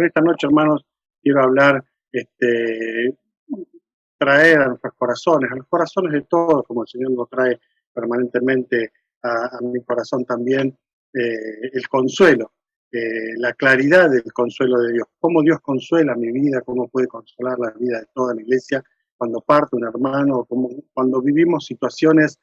Pero esta noche, hermanos, quiero hablar, traer a nuestros corazones, a los corazones de todos, como el Señor lo trae permanentemente a mi corazón también, el consuelo, la claridad del consuelo de Dios. Cómo Dios consuela mi vida, cómo puede consolar la vida de toda la iglesia cuando parte un hermano, cuando vivimos situaciones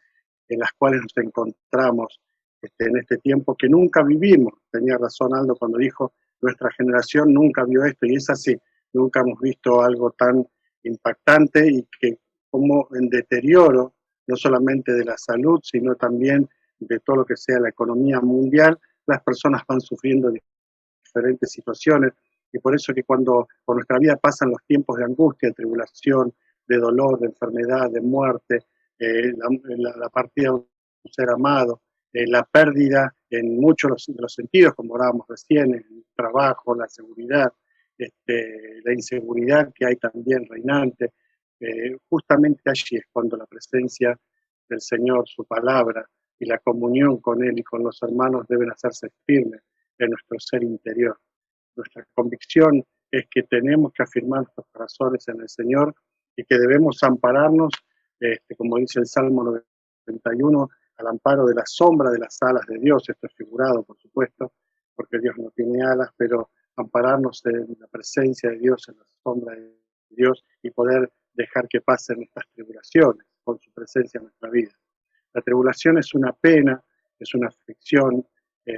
en las cuales nos encontramos en este tiempo que nunca vivimos. Tenía razón Aldo cuando dijo, nuestra generación nunca vio esto, y es así, nunca hemos visto algo tan impactante y que como en deterioro, no solamente de la salud, sino también de todo lo que sea la economía mundial, las personas van sufriendo diferentes situaciones, y por eso que cuando por nuestra vida pasan los tiempos de angustia, de tribulación, de dolor, de enfermedad, de muerte, la partida de un ser amado, la pérdida en muchos de los sentidos, como hablábamos recién, el trabajo, la seguridad, la inseguridad que hay también reinante, justamente allí es cuando la presencia del Señor, su palabra y la comunión con Él y con los hermanos deben hacerse firmes en nuestro ser interior. Nuestra convicción es que tenemos que afirmar nuestros corazones en el Señor y que debemos ampararnos, como dice el Salmo 91, al amparo de la sombra de las alas de Dios. Esto es figurado, por supuesto, porque Dios no tiene alas, pero ampararnos en la presencia de Dios, en la sombra de Dios, y poder dejar que pasen estas tribulaciones con su presencia en nuestra vida. La tribulación es una pena, es una aflicción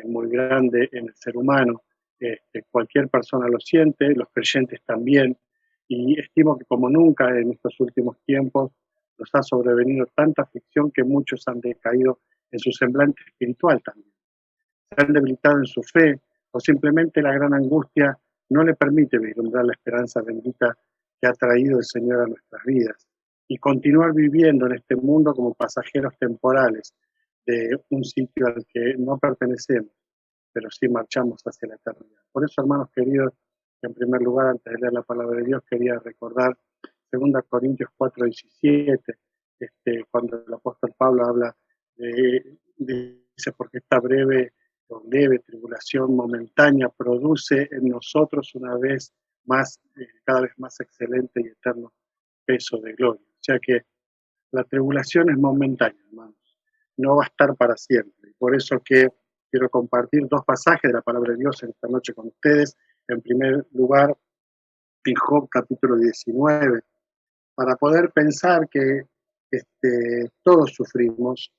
muy grande en el ser humano. Cualquier persona lo siente, los creyentes también, y estimo que como nunca en estos últimos tiempos nos ha sobrevenido tanta aflicción que muchos han decaído en su semblante espiritual también. Se han debilitado en su fe, o simplemente la gran angustia no le permite vislumbrar la esperanza bendita que ha traído el Señor a nuestras vidas y continuar viviendo en este mundo como pasajeros temporales de un sitio al que no pertenecemos, pero sí marchamos hacia la eternidad. Por eso, hermanos queridos, en primer lugar, antes de leer la palabra de Dios, quería recordar 2 Corintios 4:17, cuando el apóstol Pablo habla dice, porque esta breve o leve tribulación momentánea produce en nosotros una vez más, cada vez más excelente y eterno peso de gloria. O sea que la tribulación es momentánea, hermanos, no va a estar para siempre. Por eso que quiero compartir 2 pasajes de la palabra de Dios en esta noche con ustedes. En primer lugar, en Job capítulo 19, para poder pensar que todos sufrimos,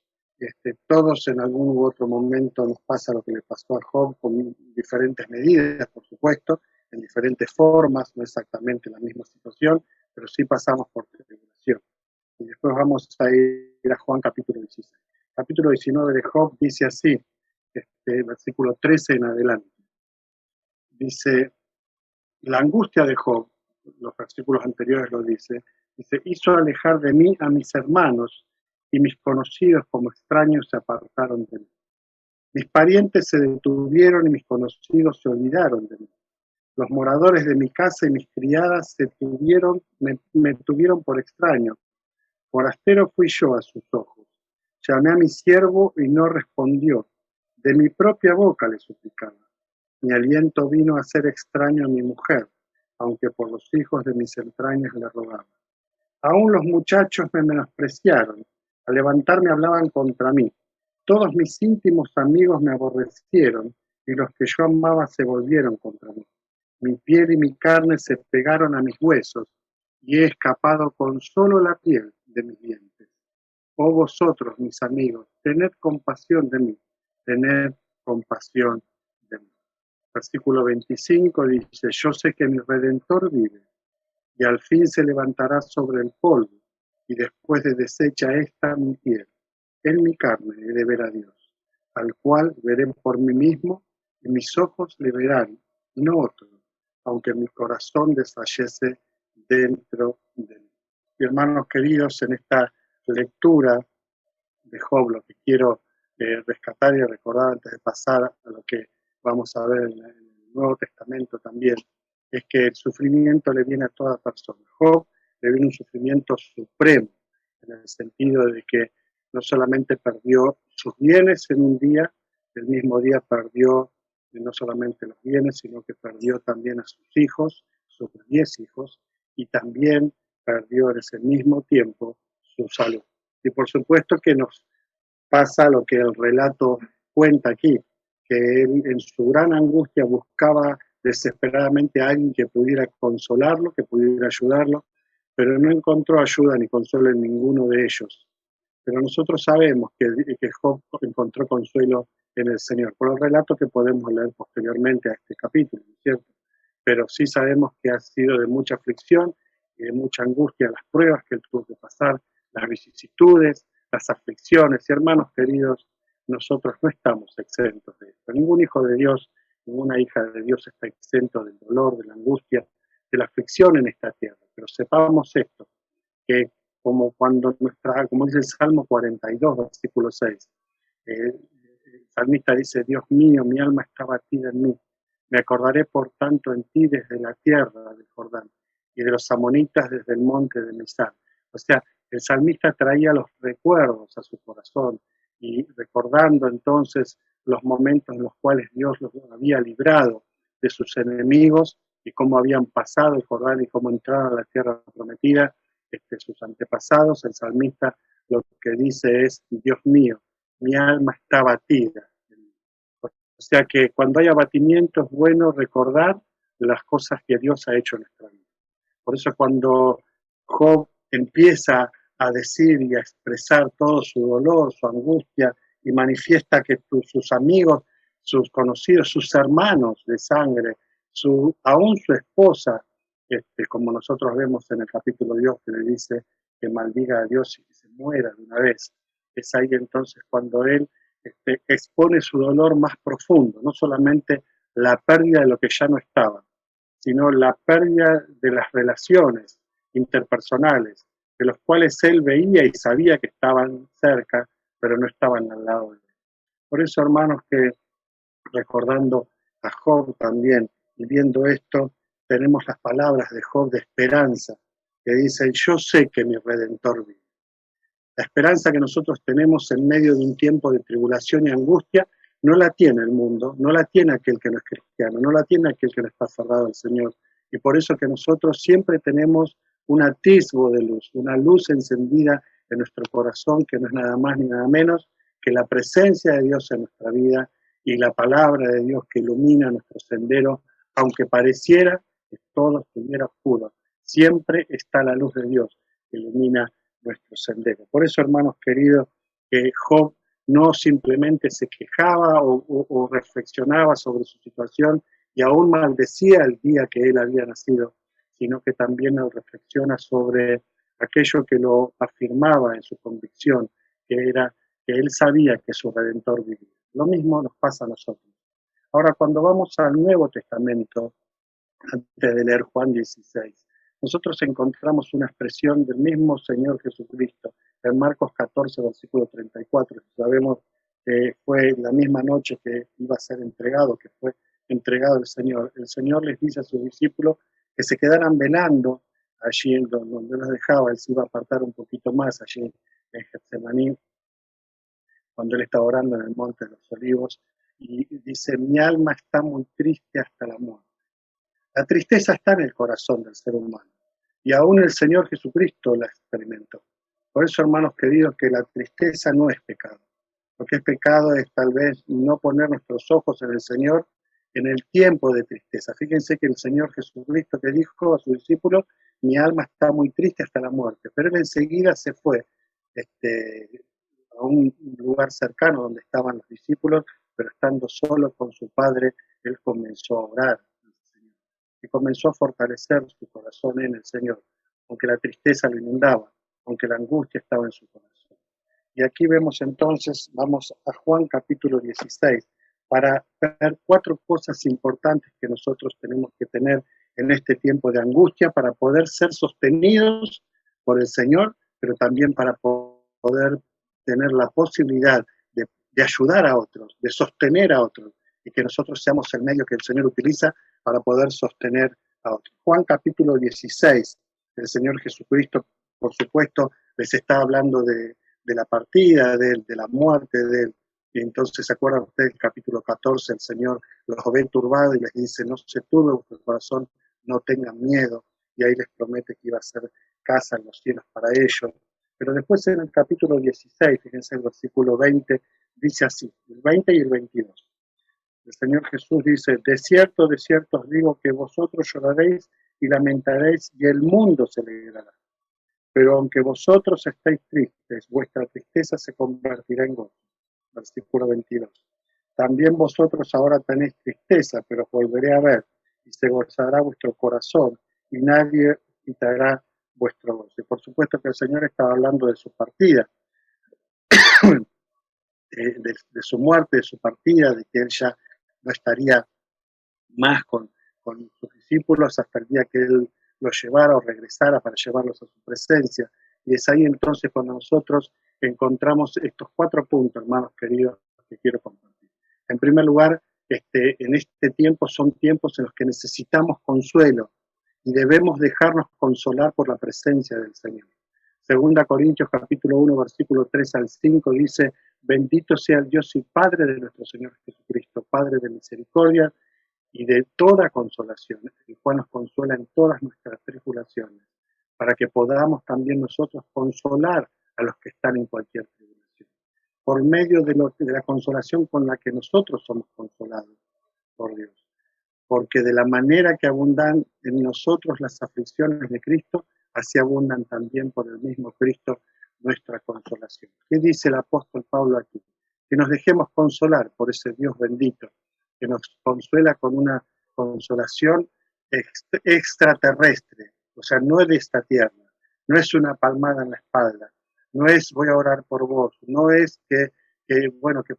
todos en algún u otro momento nos pasa lo que le pasó a Job, con diferentes medidas, por supuesto, en diferentes formas, no exactamente la misma situación, pero sí pasamos por tribulación. Y después vamos a ir a Juan capítulo 16. Capítulo 19 de Job dice así, versículo 13 en adelante. Dice, la angustia de Job, los versículos anteriores lo dice, hizo alejar de mí a mis hermanos, y mis conocidos como extraños se apartaron de mí. Mis parientes se detuvieron y mis conocidos se olvidaron de mí. Los moradores de mi casa y mis criadas me tuvieron por extraño. Forastero fui yo a sus ojos. Llamé a mi siervo y no respondió. De mi propia boca le suplicaba. Mi aliento vino a ser extraño a mi mujer, aunque por los hijos de mis entrañas le rogaba. Aún los muchachos me menospreciaron. Al levantarme hablaban contra mí. Todos mis íntimos amigos me aborrecieron y los que yo amaba se volvieron contra mí. Mi piel y mi carne se pegaron a mis huesos y he escapado con solo la piel de mis dientes. Oh vosotros, mis amigos, tened compasión de mí, tened compasión de mí. Versículo 25 dice, yo sé que mi Redentor vive y al fin se levantará sobre el polvo y después de deshecha esta mi piel, en mi carne he de ver a Dios, al cual veré por mí mismo y mis ojos le verán, no otro, aunque mi corazón desfallece dentro de mí. Y hermanos queridos, en esta lectura de Job, lo que quiero rescatar y recordar antes de pasar a lo que vamos a ver en el Nuevo Testamento también, es que el sufrimiento le viene a toda persona. Job le viene un sufrimiento supremo, en el sentido de que no solamente perdió sus bienes en un día, el mismo día perdió no solamente los bienes, sino que perdió también a sus hijos, sus 10 hijos, y también perdió en ese mismo tiempo su salud. Y por supuesto que nos pasa lo que el relato cuenta aquí, que él en su gran angustia buscaba desesperadamente a alguien que pudiera consolarlo, que pudiera ayudarlo, pero no encontró ayuda ni consuelo en ninguno de ellos. Pero nosotros sabemos que Job encontró consuelo en el Señor, por el relato que podemos leer posteriormente a este capítulo, ¿no es cierto? Pero sí sabemos que ha sido de mucha aflicción y de mucha angustia las pruebas que él tuvo que pasar, las vicisitudes, las aflicciones. Y hermanos queridos, nosotros no estamos exentos de esto. Ningún hijo de Dios, ninguna hija de Dios está exento del dolor, de la angustia, de la aflicción en esta tierra. Pero sepamos esto, que como dice el Salmo 42, versículo 6, el salmista dice: Dios mío, mi alma está batida en mí. Me acordaré por tanto en ti desde la tierra del Jordán y de los amonitas desde el monte de Misal. O sea, el salmista traía los recuerdos a su corazón y recordando entonces los momentos en los cuales Dios los había librado de sus enemigos y cómo habían pasado el Jordán y cómo entraron a la tierra prometida sus antepasados. El salmista lo que dice es: Dios mío, mi alma está batida. O sea que cuando hay abatimiento es bueno recordar las cosas que Dios ha hecho en nuestra vida. Por eso cuando Job empieza a decir y a expresar todo su dolor, su angustia, y manifiesta que sus amigos, sus conocidos, sus hermanos de sangre, aún su esposa, como nosotros vemos en el capítulo 2 que le dice que maldiga a Dios y que se muera de una vez, es ahí entonces cuando él expone su dolor más profundo, no solamente la pérdida de lo que ya no estaba, sino la pérdida de las relaciones interpersonales, de los cuales él veía y sabía que estaban cerca, pero no estaban al lado de él. Por eso, hermanos, que recordando a Job también y viendo esto, tenemos las palabras de Job de esperanza, que dicen: yo sé que mi Redentor vive. La esperanza que nosotros tenemos en medio de un tiempo de tribulación y angustia no la tiene el mundo, no la tiene aquel que no es cristiano, no la tiene aquel que no está cerrado al Señor. Y por eso que nosotros siempre tenemos un atisbo de luz, una luz encendida en nuestro corazón, que no es nada más ni nada menos que la presencia de Dios en nuestra vida y la palabra de Dios que ilumina nuestro sendero, aunque pareciera que todo estuviera oscuro. Siempre está la luz de Dios que ilumina nuestro sendero. Por eso, hermanos queridos, que Job no simplemente se quejaba o reflexionaba sobre su situación y aún maldecía el día que él había nacido, sino que también él reflexiona sobre aquello que lo afirmaba en su convicción, que era que él sabía que su Redentor vivía. Lo mismo nos pasa a nosotros. Ahora, cuando vamos al Nuevo Testamento, antes de leer Juan 16, nosotros encontramos una expresión del mismo Señor Jesucristo en Marcos 14, versículo 34. Sabemos que fue la misma noche que iba a ser entregado, que fue entregado el Señor. El Señor les dice a sus discípulos que se quedaran velando allí en donde los dejaba. Él se iba a apartar un poquito más allí en Getsemaní, cuando él estaba orando en el Monte de los Olivos, y dice: mi alma está muy triste hasta la muerte. La tristeza está en el corazón del ser humano y aún el Señor Jesucristo la experimentó. Por eso, hermanos queridos, que la tristeza no es pecado. Lo que es pecado es tal vez no poner nuestros ojos en el Señor en el tiempo de tristeza. Fíjense que el Señor Jesucristo que dijo a sus discípulos: mi alma está muy triste hasta la muerte, pero él enseguida se fue a un lugar cercano donde estaban los discípulos, pero estando solo con su Padre, él comenzó a orar y comenzó a fortalecer su corazón en el Señor, aunque la tristeza lo inundaba, aunque la angustia estaba en su corazón. Y aquí vemos entonces, vamos a Juan capítulo 16, para ver 4 cosas importantes que nosotros tenemos que tener en este tiempo de angustia para poder ser sostenidos por el Señor, pero también para poder tener la posibilidad de ayudar a otros, de sostener a otros, y que nosotros seamos el medio que el Señor utiliza para poder sostener a otros. Juan capítulo 16, el Señor Jesucristo, por supuesto, les está hablando de la partida de él, de la muerte de él, Y entonces, ¿se acuerdan ustedes del capítulo 14? El Señor los ve turbados y les dice, no se turbe vuestro corazón, no tengan miedo. Y ahí les promete que iba a hacer casa en los cielos para ellos. Pero después en el capítulo 16, fíjense el versículo 20, dice así, el 20 y el 22. El Señor Jesús dice, de cierto os digo que vosotros lloraréis y lamentaréis y el mundo se alegrará. Pero aunque vosotros estéis tristes, vuestra tristeza se convertirá en gozo. Versículo 22. También vosotros ahora tenéis tristeza, pero os volveré a ver, y se gozará vuestro corazón, y nadie quitará vuestro gozo. Y por supuesto que el Señor estaba hablando de su partida, de su muerte, de su partida, de que Él ya no estaría más con sus discípulos hasta el día que Él los llevara o regresara para llevarlos a su presencia. Y es ahí entonces cuando nosotros encontramos estos 4 puntos, hermanos queridos, que quiero compartir. En primer lugar, en este tiempo son tiempos en los que necesitamos consuelo y debemos dejarnos consolar por la presencia del Señor. Segunda Corintios capítulo 1, versículo 3 al 5 dice, bendito sea el Dios y Padre de nuestro Señor Jesucristo, Padre de misericordia y de toda consolación, el cual nos consuela en todas nuestras tribulaciones, para que podamos también nosotros consolar a los que están en cualquier tribulación, por medio de la consolación con la que nosotros somos consolados por Dios. Porque de la manera que abundan en nosotros las aflicciones de Cristo, así abundan también por el mismo Cristo nuestra consolación. ¿Qué dice el apóstol Pablo aquí? Que nos dejemos consolar por ese Dios bendito, que nos consuela con una consolación extraterrestre, o sea, no es de esta tierra, no es una palmada en la espalda, no es voy a orar por vos, no es que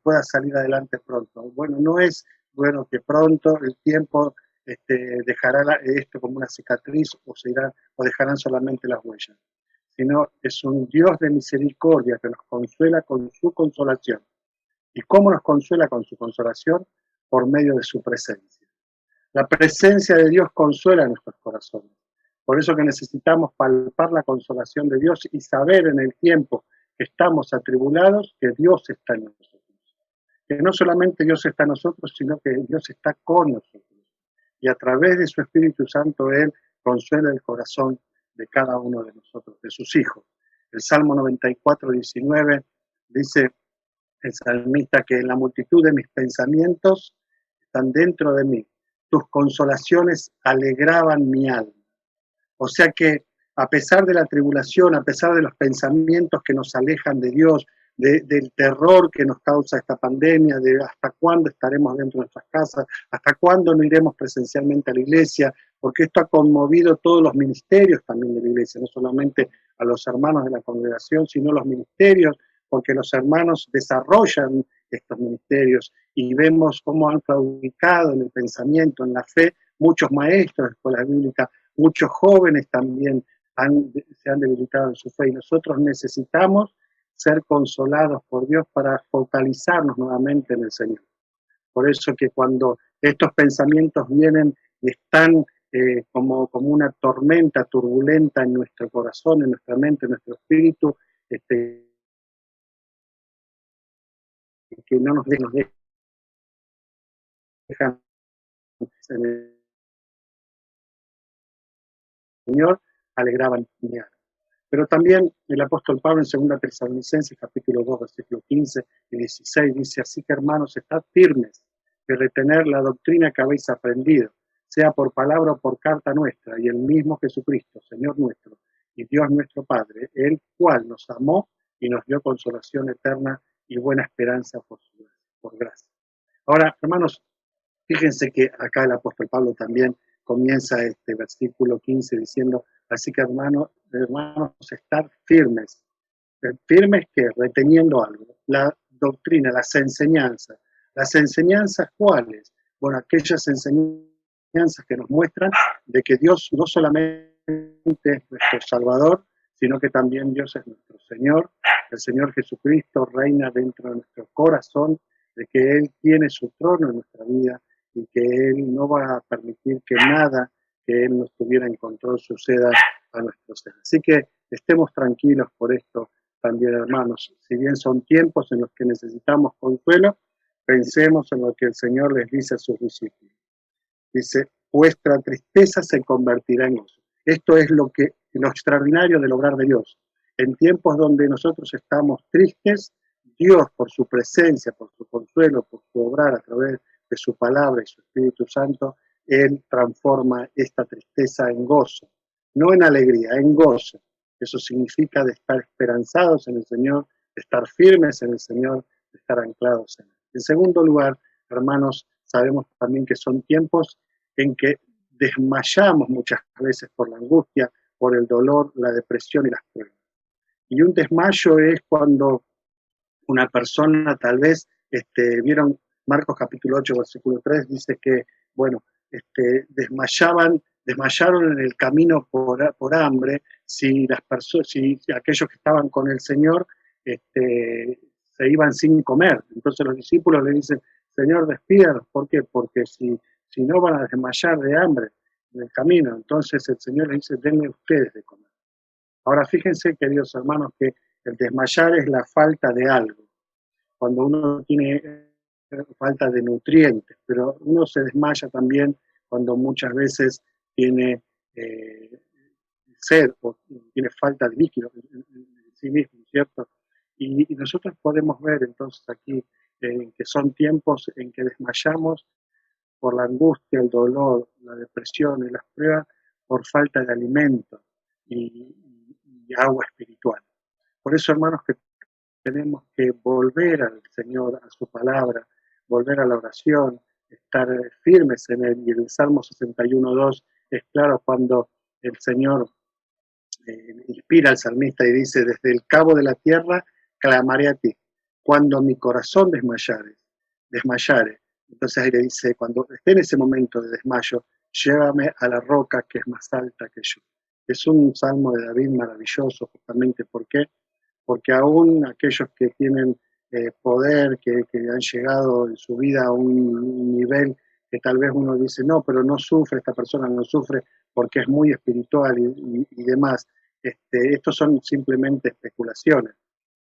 pueda salir adelante pronto, bueno, no es bueno que pronto el tiempo dejará esto como una cicatriz o dejarán solamente las huellas, sino es un Dios de misericordia que nos consuela con su consolación. ¿Y cómo nos consuela con su consolación? Por medio de su presencia. La presencia de Dios consuela nuestros corazones. Por eso que necesitamos palpar la consolación de Dios y saber en el tiempo que estamos atribulados que Dios está en nosotros. Que no solamente Dios está en nosotros, sino que Dios está con nosotros. Y a través de su Espíritu Santo Él consuela el corazón de cada uno de nosotros, de sus hijos. El Salmo 94, 19 dice el salmista que en la multitud de mis pensamientos están dentro de mí. Tus consolaciones alegraban mi alma. O sea que a pesar de la tribulación, a pesar de los pensamientos que nos alejan de Dios, del terror que nos causa esta pandemia, de hasta cuándo estaremos dentro de nuestras casas, hasta cuándo no iremos presencialmente a la iglesia, porque esto ha conmovido todos los ministerios también de la iglesia, no solamente a los hermanos de la congregación, sino los ministerios, porque los hermanos desarrollan estos ministerios y vemos cómo han claudicado en el pensamiento, en la fe, muchos maestros de escuelas bíblicas, muchos jóvenes también se han debilitado en su fe y nosotros necesitamos ser consolados por Dios para focalizarnos nuevamente en el Señor. Por eso que cuando estos pensamientos vienen y están como una tormenta turbulenta en nuestro corazón, en nuestra mente, en nuestro espíritu, que no nos dejan en el Señor, alegraban mi alma. Pero también el apóstol Pablo en 2 Tesalonicenses, capítulo 2, versículos 15 y 16, dice, así que hermanos, estad firmes de retener la doctrina que habéis aprendido, sea por palabra o por carta nuestra, y el mismo Jesucristo, Señor nuestro, y Dios nuestro Padre, el cual nos amó y nos dio consolación eterna y buena esperanza por gracia. Ahora, hermanos, fíjense que acá el apóstol Pablo también comienza este versículo 15 diciendo, así que hermanos, estar firmes. Firmes que reteniendo algo, la doctrina, las enseñanzas. ¿Las enseñanzas cuáles? Bueno, aquellas enseñanzas que nos muestran de que Dios no solamente es nuestro Salvador, sino que también Dios es nuestro Señor. El Señor Jesucristo reina dentro de nuestro corazón, de que Él tiene su trono en nuestra vida y que Él no va a permitir que nada que Él no estuviera en control suceda a nuestros seres. Así que estemos tranquilos por esto, también, hermanos, si bien son tiempos en los que necesitamos consuelo, pensemos en lo que el Señor les dice a sus discípulos. Dice, vuestra tristeza se convertirá en gozo. Esto es lo extraordinario del obrar de Dios. En tiempos donde nosotros estamos tristes, Dios, por su presencia, por su consuelo, por su obrar a través de su palabra y su Espíritu Santo, Él transforma esta tristeza en gozo, no en alegría, en gozo. Eso significa de estar esperanzados en el Señor, de estar firmes en el Señor, de estar anclados en Él. En segundo lugar, hermanos, sabemos también que son tiempos en que desmayamos muchas veces por la angustia, por el dolor, la depresión y las pruebas. Y un desmayo es cuando una persona tal vez, vieron Marcos capítulo 8, versículo 3, dice que, bueno, desmayaron en el camino por hambre, si aquellos que estaban con el Señor se iban sin comer. Entonces los discípulos le dicen, Señor, despídanos. ¿Por qué? Porque si no van a desmayar de hambre en el camino. Entonces el Señor les dice, denme ustedes de comer. Ahora fíjense, queridos hermanos, que el desmayar es la falta de algo. Cuando uno tiene falta de nutrientes, pero uno se desmaya también cuando muchas veces tiene sed o tiene falta de líquido en sí mismo, ¿cierto? Y nosotros podemos ver entonces aquí que son tiempos en que desmayamos por la angustia, el dolor, la depresión y las pruebas por falta de alimento y agua espiritual. Por eso, hermanos, que tenemos que volver al Señor, a su palabra, volver a la oración, estar firmes en Él. Y el Salmo 61.2 es claro cuando el Señor inspira al salmista y dice, desde el cabo de la tierra clamaré a ti, cuando mi corazón desmayare. Entonces ahí le dice, cuando esté en ese momento de desmayo, llévame a la roca que es más alta que yo. Es un salmo de David maravilloso, justamente, ¿por qué? Porque aún aquellos que tienen poder, que han llegado en su vida a un nivel que tal vez uno dice, no, pero no sufre, esta persona no sufre porque es muy espiritual y demás, estos son simplemente especulaciones,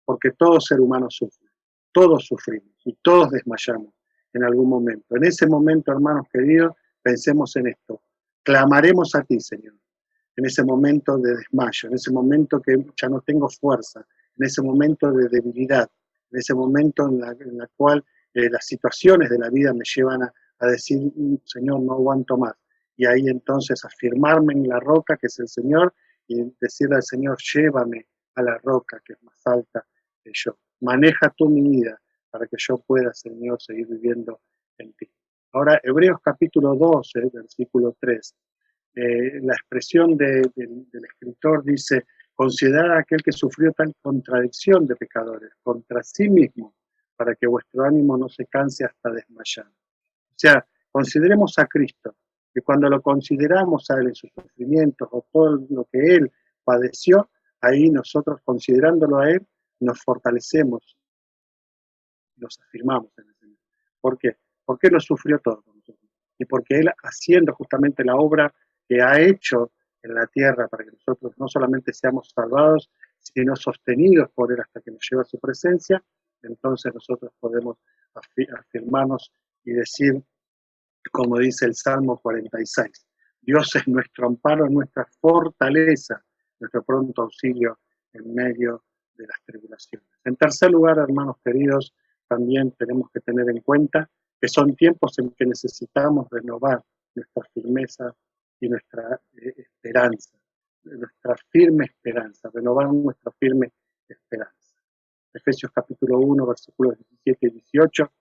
porque todo ser humano sufre, todos sufrimos y todos desmayamos en algún momento. En ese momento, hermanos queridos, pensemos en esto, clamaremos a ti, Señor, en ese momento de desmayo, en ese momento que ya no tengo fuerza, en ese momento de debilidad, en ese momento en la cual las situaciones de la vida me llevan a decir, Señor, no aguanto más. Y ahí entonces afirmarme en la roca que es el Señor y decirle al Señor, llévame a la roca que es más alta que yo. Maneja tú mi vida para que yo pueda, Señor, seguir viviendo en ti. Ahora, Hebreos capítulo 12, versículo 3. La expresión del escritor dice, considerad a aquel que sufrió tal contradicción de pecadores contra sí mismo, para que vuestro ánimo no se canse hasta desmayar. O sea, consideremos a Cristo, que cuando lo consideramos a Él en sus sufrimientos o todo lo que Él padeció, ahí nosotros, considerándolo a Él, nos fortalecemos, nos afirmamos en el Señor. ¿Por qué? Porque Él lo sufrió todo con nosotros. Y porque Él, haciendo justamente la obra que ha hecho en la tierra para que nosotros no solamente seamos salvados, sino sostenidos por Él hasta que nos lleva a su presencia, entonces nosotros podemos afirmarnos y decir, como dice el Salmo 46, Dios es nuestro amparo, nuestra fortaleza, nuestro pronto auxilio en medio de las tribulaciones. En tercer lugar, hermanos queridos, también tenemos que tener en cuenta que son tiempos en que necesitamos renovar nuestra firmeza y nuestra esperanza, nuestra firme esperanza, renovar nuestra firme esperanza. Efesios capítulo 1, versículos 17 y 18,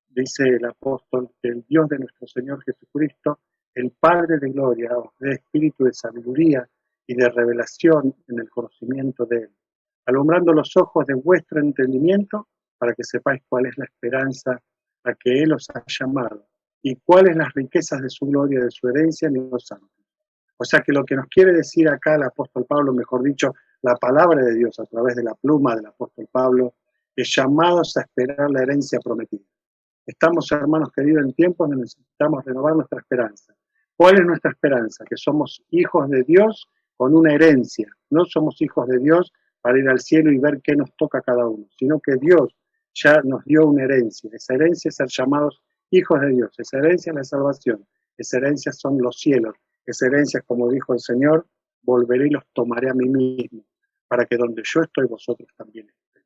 dice el apóstol que el Dios de nuestro Señor Jesucristo, el Padre de gloria, os dé espíritu de sabiduría y de revelación en el conocimiento de Él, alumbrando los ojos de vuestro entendimiento para que sepáis cuál es la esperanza a que Él os ha llamado y cuáles las riquezas de su gloria, de su herencia en los santos. O sea que lo que nos quiere decir acá el apóstol Pablo, mejor dicho, la palabra de Dios a través de la pluma del apóstol Pablo, es llamados a esperar la herencia prometida. Estamos, hermanos queridos, en tiempos donde necesitamos renovar nuestra esperanza. ¿Cuál es nuestra esperanza? Que somos hijos de Dios con una herencia. No somos hijos de Dios para ir al cielo y ver qué nos toca a cada uno, sino que Dios ya nos dio una herencia. Esa herencia es ser llamados hijos de Dios, esa herencia es la salvación, esa herencia son los cielos, esa herencia, como dijo el Señor, volveré y los tomaré a mí mismo, para que donde yo estoy vosotros también estén.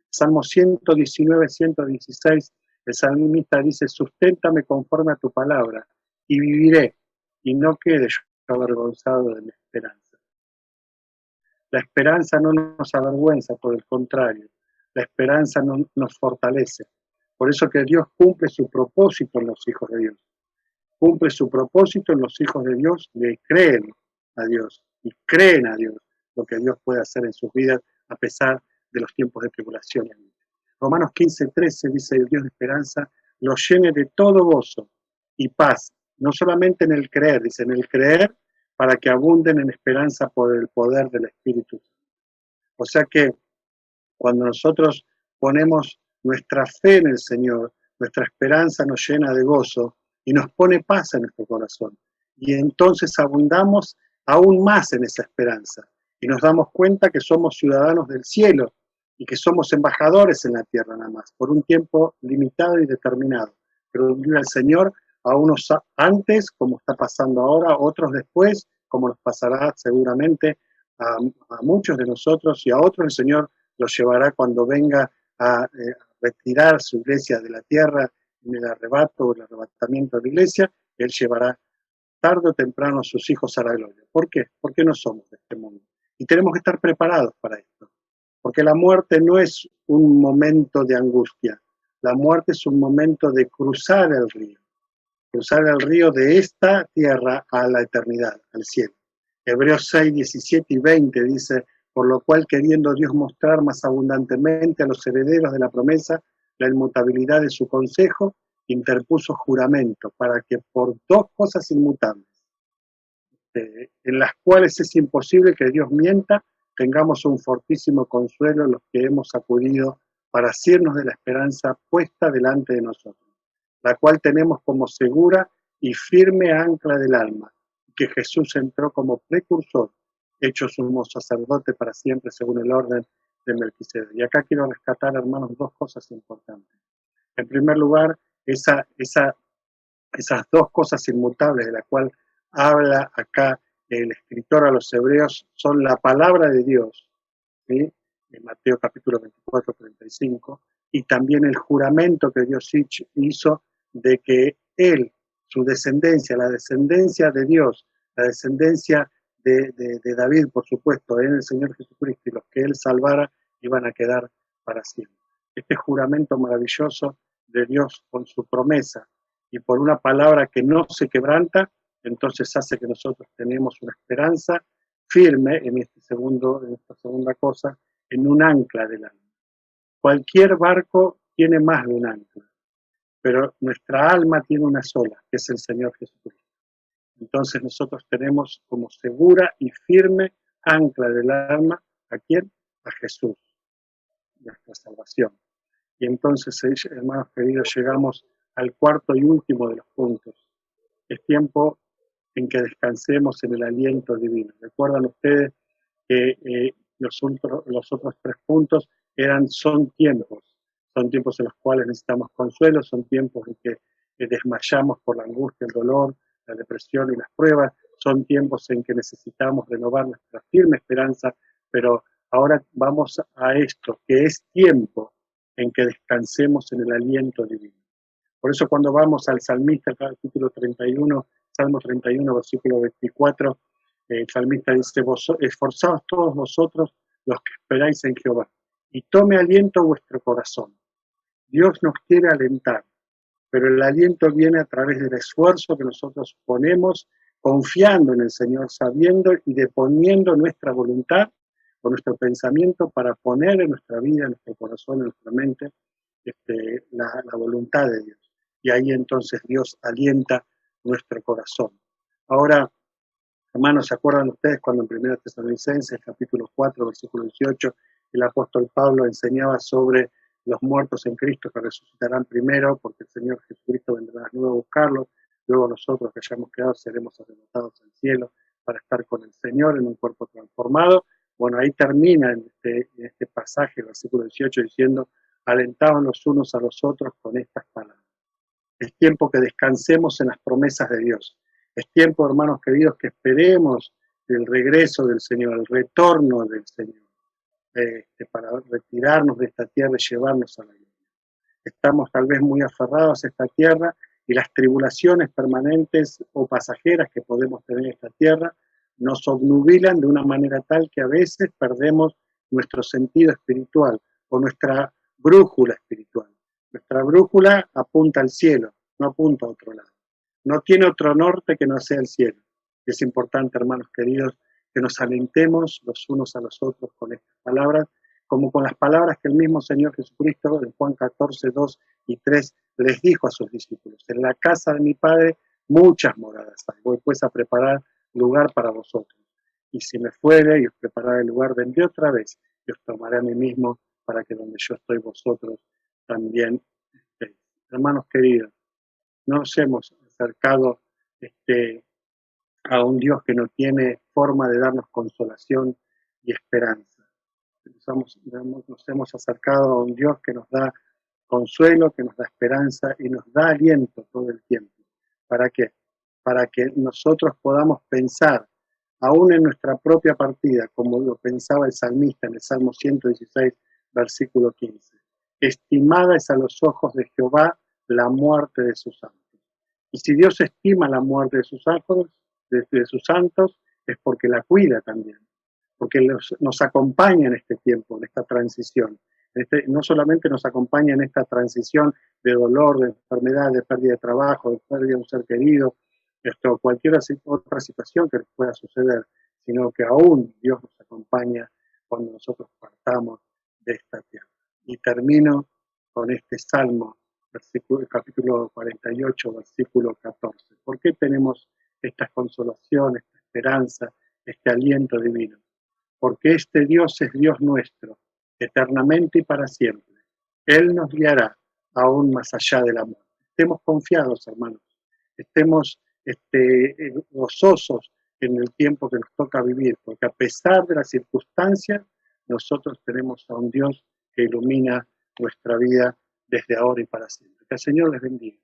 Salmo 119, 116, el salmista dice, susténtame conforme a tu palabra y viviré, y no quede yo avergonzado de mi esperanza. La esperanza no nos avergüenza, por el contrario, la esperanza nos fortalece. Por eso que Dios cumple su propósito en los hijos de Dios. Cumple su propósito en los hijos de Dios, le creen a Dios y creen a Dios lo que Dios puede hacer en sus vidas a pesar de los tiempos de tribulación. Romanos 15:13 dice, el Dios de esperanza los llene de todo gozo y paz, no solamente en el creer, dice en el creer para que abunden en esperanza por el poder del Espíritu. O sea que cuando nosotros ponemos nuestra fe en el Señor, nuestra esperanza nos llena de gozo y nos pone paz en nuestro corazón. Y entonces abundamos aún más en esa esperanza y nos damos cuenta que somos ciudadanos del cielo y que somos embajadores en la tierra nada más, por un tiempo limitado y determinado. Pero vive el Señor a unos antes, como está pasando ahora, otros después, como nos pasará seguramente a muchos de nosotros, y a otros el Señor los llevará cuando venga a retirar su iglesia de la tierra en el arrebato o el arrebatamiento de la iglesia. Él llevará tarde o temprano a sus hijos a la gloria. ¿Por qué? Porque no somos de este mundo. Y tenemos que estar preparados para esto. Porque la muerte no es un momento de angustia. La muerte es un momento de cruzar el río. Cruzar el río de esta tierra a la eternidad, al cielo. Hebreos 6, 17 y 20 dice, por lo cual queriendo Dios mostrar más abundantemente a los herederos de la promesa la inmutabilidad de su consejo, interpuso juramento para que por dos cosas inmutables, en las cuales es imposible que Dios mienta, tengamos un fortísimo consuelo los que hemos acudido para asirnos de la esperanza puesta delante de nosotros, la cual tenemos como segura y firme ancla del alma, que Jesús entró como precursor, hecho sumo sacerdote para siempre según el orden de Melquisedec. Y acá quiero rescatar, hermanos, dos cosas importantes. En primer lugar, esas dos cosas inmutables de las cuales habla acá el escritor a los hebreos son la palabra de Dios, ¿sí? En Mateo capítulo 24, 35, y también el juramento que Dios hizo de que él, su descendencia, la descendencia de Dios, la descendencia de David, por supuesto, en el Señor Jesucristo, y los que él salvara iban a quedar para siempre. Este juramento maravilloso de Dios con su promesa y por una palabra que no se quebranta, entonces hace que nosotros tenemos una esperanza firme en esta segunda cosa, en un ancla del alma. Cualquier barco tiene más de un ancla, pero nuestra alma tiene una sola, que es el Señor Jesucristo. Entonces nosotros tenemos como segura y firme ancla del alma, ¿a quién? A Jesús, nuestra salvación. Y entonces, hermanos queridos, llegamos al cuarto y último de los puntos. Es tiempo en que descansemos en el aliento divino. ¿Recuerdan ustedes que los otros tres puntos son tiempos en los cuales necesitamos consuelo, son tiempos en que desmayamos por la angustia, el dolor, la depresión y las pruebas, son tiempos en que necesitamos renovar nuestra firme esperanza, pero ahora vamos a esto, que es tiempo en que descansemos en el aliento divino. Por eso cuando vamos al salmista, capítulo 31, Salmo 31, versículo 24, el salmista dice, esforzaos todos vosotros los que esperáis en Jehová, y tome aliento vuestro corazón. Dios nos quiere alentar, pero el aliento viene a través del esfuerzo que nosotros ponemos, confiando en el Señor, sabiendo y deponiendo nuestra voluntad o nuestro pensamiento para poner en nuestra vida, en nuestro corazón, en nuestra mente, la voluntad de Dios. Y ahí entonces Dios alienta nuestro corazón. Ahora, hermanos, ¿se acuerdan ustedes cuando en 1 Tesalonicenses, capítulo 4, versículo 18, el apóstol Pablo enseñaba sobre los muertos en Cristo que resucitarán primero, porque el Señor Jesucristo vendrá luego a buscarlos, luego nosotros que hayamos quedado seremos arrebatados al cielo para estar con el Señor en un cuerpo transformado? Bueno, ahí termina en este pasaje, el versículo 18, diciendo, alentaban los unos a los otros con estas palabras. Es tiempo que descansemos en las promesas de Dios. Es tiempo, hermanos queridos, que esperemos el regreso del Señor, el retorno del Señor, para retirarnos de esta tierra y llevarnos a la gloria. Estamos tal vez muy aferrados a esta tierra y las tribulaciones permanentes o pasajeras que podemos tener en esta tierra nos obnubilan de una manera tal que a veces perdemos nuestro sentido espiritual o nuestra brújula espiritual. Nuestra brújula apunta al cielo, no apunta a otro lado. No tiene otro norte que no sea el cielo. Y es importante, hermanos queridos, que nos alentemos los unos a los otros con estas palabras, como con las palabras que el mismo Señor Jesucristo en Juan 14, 2 y 3 les dijo a sus discípulos. En la casa de mi Padre muchas moradas hay. Voy pues a preparar lugar para vosotros. Y si me fuere y os prepararé el lugar, vendré otra vez y os tomaré a mí mismo para que donde yo estoy vosotros también estéis. Hermanos queridos, no nos hemos acercado a un Dios que no tiene forma de darnos consolación y esperanza. Nos hemos acercado a un Dios que nos da consuelo, que nos da esperanza y nos da aliento todo el tiempo. ¿Para qué? Para que nosotros podamos pensar, aún en nuestra propia partida, como lo pensaba el salmista en el Salmo 116, versículo 15. Estimada es a los ojos de Jehová la muerte de sus santos. Y si Dios estima la muerte de sus santos, es porque la cuida también, porque nos acompaña en este tiempo, en esta transición. No solamente nos acompaña en esta transición de dolor, de enfermedad, de pérdida de trabajo, de pérdida de un ser querido, cualquier otra situación que pueda suceder, sino que aún Dios nos acompaña cuando nosotros partamos de esta tierra. Y termino con este salmo, capítulo 48, versículo 14. ¿Por qué tenemos esta consolación, esta esperanza, este aliento divino? Porque este Dios es Dios nuestro, eternamente y para siempre. Él nos guiará aún más allá del amor. Estemos confiados, hermanos. Estemos gozosos en el tiempo que nos toca vivir, porque a pesar de las circunstancias, nosotros tenemos a un Dios que ilumina nuestra vida desde ahora y para siempre. Que el Señor les bendiga.